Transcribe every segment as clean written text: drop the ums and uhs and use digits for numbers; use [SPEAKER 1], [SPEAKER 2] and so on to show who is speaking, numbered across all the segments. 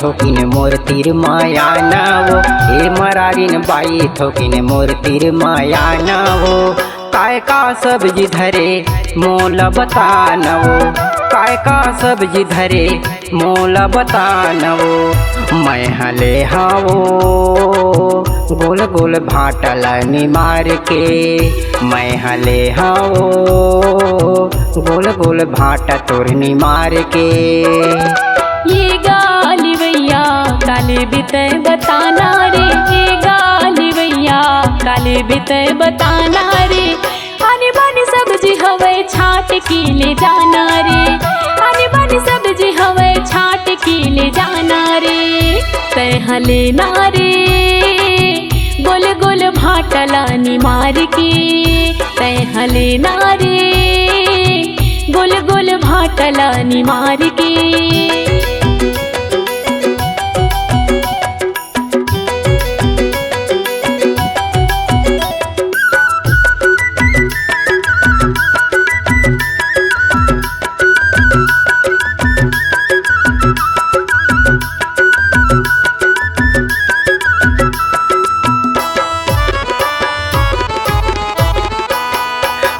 [SPEAKER 1] थोकिन मोर तीर माया नावो। हे मरारिन बाई थोकिन मोर तीर माया नावो। काय का सब्जी धरे मोला बतानवो। काय का सब्जी धरे मोला बतानवो। मैं हले हावो गोल गोल भाटल निमार के। मैं हले हावो गोल गोल भाटा तोर निमार के।
[SPEAKER 2] ये गाली भैया काले बिते बताना रे। ये गाली भैया काले बिते बताना रे। आने बानी सब्जी हवे छाट की ले जाना रे। आने बानी सब्जी हवे छाट की ले जाना रे। तय हले नारे गोल गोल भाटला निमार के। तय हले नारे गोल गोल भाटला निमार के।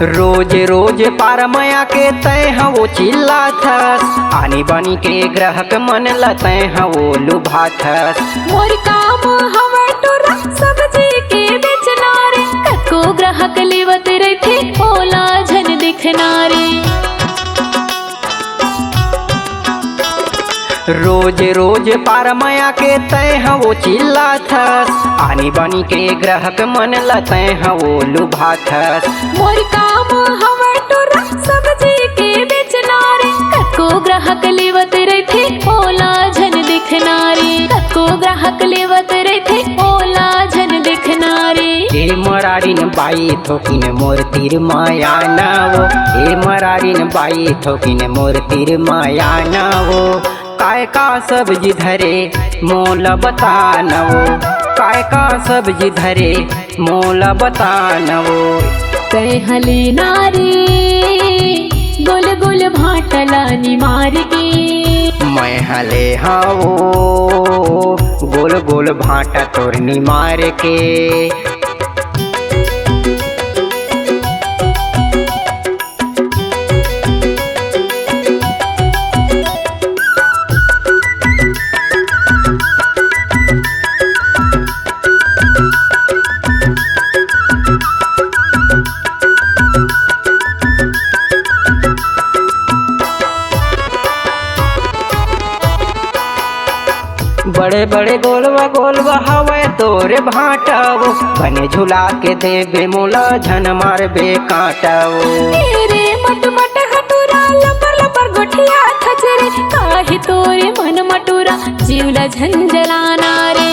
[SPEAKER 1] रोज रोज पार मया के तय वो चिल्ला थस। आनी बानी के ग्राहक मन लतय वो लुभा थस।
[SPEAKER 2] मोर काम हवे टोरा सब्जी के बेचना रे। कको ग्राहक लेवत रथे ओला झन दिखना रे।
[SPEAKER 1] रोज रोज पार मया के तय वो चिल्ला थस। आनी बानी के ग्राहक मन लतय वो लुभा थस।
[SPEAKER 2] मोर काम हवे टोरा सब्जी के बेचना रे। कको ग्राहक लेवत रथे ओला झन दिखना रे। कको ग्राहक लेवत रथे ओला झन दिखना रे।
[SPEAKER 1] हे मरारिन बाई थोकिन मोर तीर माया नावो। हे मरारिन बाई थोकिन मोर तीर माया नावो। काय का सब्जी धरे मोला बतानवो। काय का सब्जी धरे मोला बतानवो।
[SPEAKER 2] तय हले नारे गोल गोल भाटला निमार के।
[SPEAKER 1] मैं हले हावो गोल गोल भाटा तोर निमार के। बड़े बड़े गोलवा हवे तोरे भाटावो। बने झुला के देबे मोला झन मारबे काटावो।
[SPEAKER 2] तेरे मट मट हटूरा लपर लपर गोठिया खचरे। काहे तोरे मन मटूरा जीवला झंझलाना रे।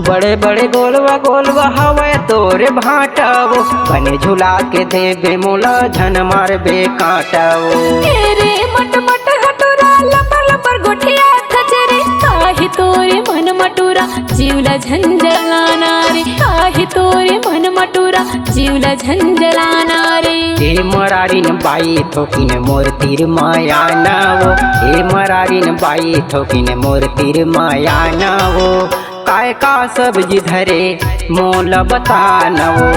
[SPEAKER 1] बड़े बड़े गोलवा हवे तोरे भाटावो। बने झुला के देबे मोला झन मारबे काटावो।
[SPEAKER 2] तेरे मट मट हटूरा लपर लपर गोठिया खचरे। काहे तोरे मन मटूरा जीवला झंझलाना रे। काहे तोरे मन मटूरा जीवला झंझलाना रे।
[SPEAKER 1] हे मरारिन बाई थोकिन मोर तीर माया नावो। हे मरारिन बाई थोकिन मोर तीर माया नावो। काय का सब्जी धरे मोला बतानवो।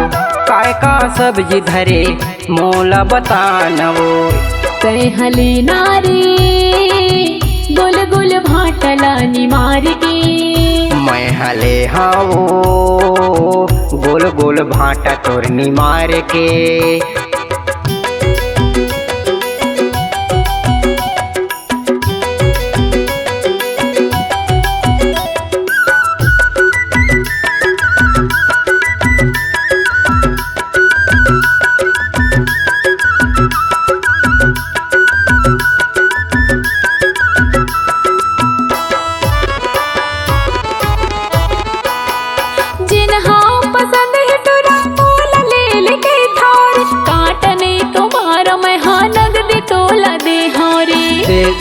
[SPEAKER 1] काय का सब्जी धरे मोला बतानवो।
[SPEAKER 2] तय हले नारे गोल गोल भाटला निमार के।
[SPEAKER 1] मैं हले हावो गोल गोल भाटा तोर निमार के।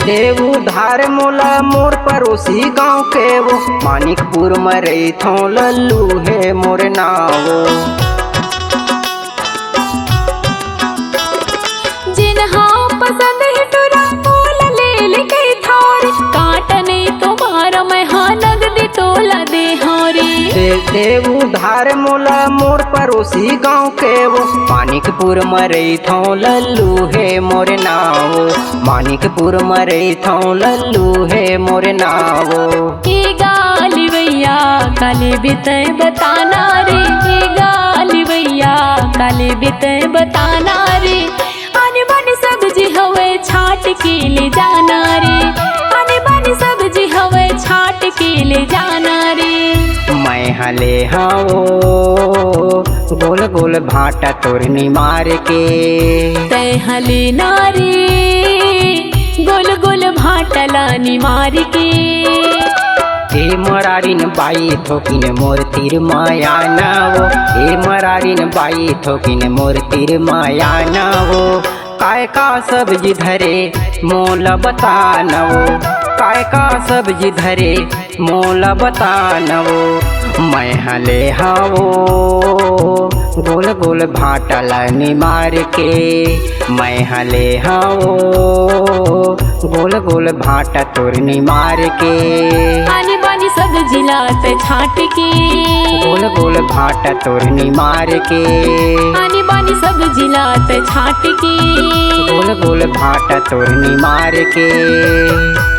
[SPEAKER 1] देव उधार मोला मोर पड़ोसी गाँव के वो। मानिकपुर में रही थो लल्लू है मोर नावो।
[SPEAKER 2] जिन्हा पसंद है टोरा
[SPEAKER 1] देव उधार मोला मोर पड़ोसी गाँव के वो मानिकपुर मरई थौ लल्लू है मोर नावो मानिकपुर मरई थौ लल्लू है मोर नावो।
[SPEAKER 2] ए गाली भैया काले बितै बताना रे ए गाली भैया काले बितै बताना रे आने बाने सब्जी हवे छाट के ले जाना रे आने बाने सब्जी हवे छाट के ले जाना रे।
[SPEAKER 1] मैं हले हाओ गोल गोल भाटा तोरनी मार के
[SPEAKER 2] तै हले नारी गोल गोल भाटलानी मार के।
[SPEAKER 1] हे मरारिन बाई थोकिन मोर तीर माया नावो हे मरारिन बाई थोकिन मोर तीर माया नावो काय का सब्जी धरे मोला बतानवो काय का सब्जी धरे मोला बतानवो। मैं हले हावो गोल गोल भाटला निमार के मैं हले हावो गोल गोल भाटा तोरनी मार के
[SPEAKER 2] आने बानी सब्जी लात छाट के
[SPEAKER 1] गोल गोल भाटा तोरनी मार के
[SPEAKER 2] आने बानी सब्जी लात छाट के
[SPEAKER 1] गोल गोल भाटा तोरनी मार के।